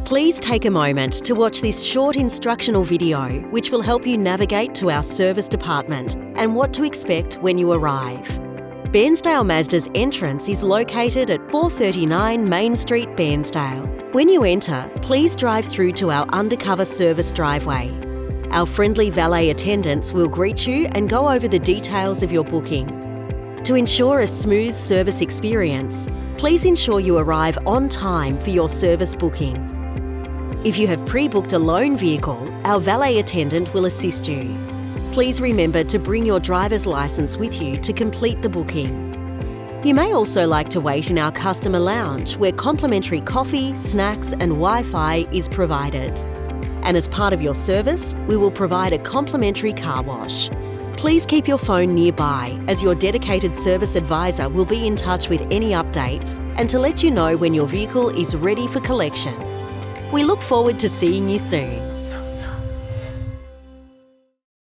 Please take a moment to watch this short instructional video which will help you navigate to our service department and what to expect when you arrive. Bairnsdale Mazda's entrance is located at 439 Main Street, Bairnsdale. When you enter, please drive through to our undercover service driveway. Our friendly valet attendants will greet you and go over the details of your booking. To ensure a smooth service experience, please ensure you arrive on time for your service booking. If you have pre-booked a loan vehicle, our valet attendant will assist you. Please remember to bring your driver's licence with you to complete the booking. You may also like to wait in our customer lounge where complimentary coffee, snacks and Wi-Fi is provided. And as part of your service, we will provide a complimentary car wash. Please keep your phone nearby as your dedicated service advisor will be in touch with any updates and to let you know when your vehicle is ready for collection. We look forward to seeing you soon.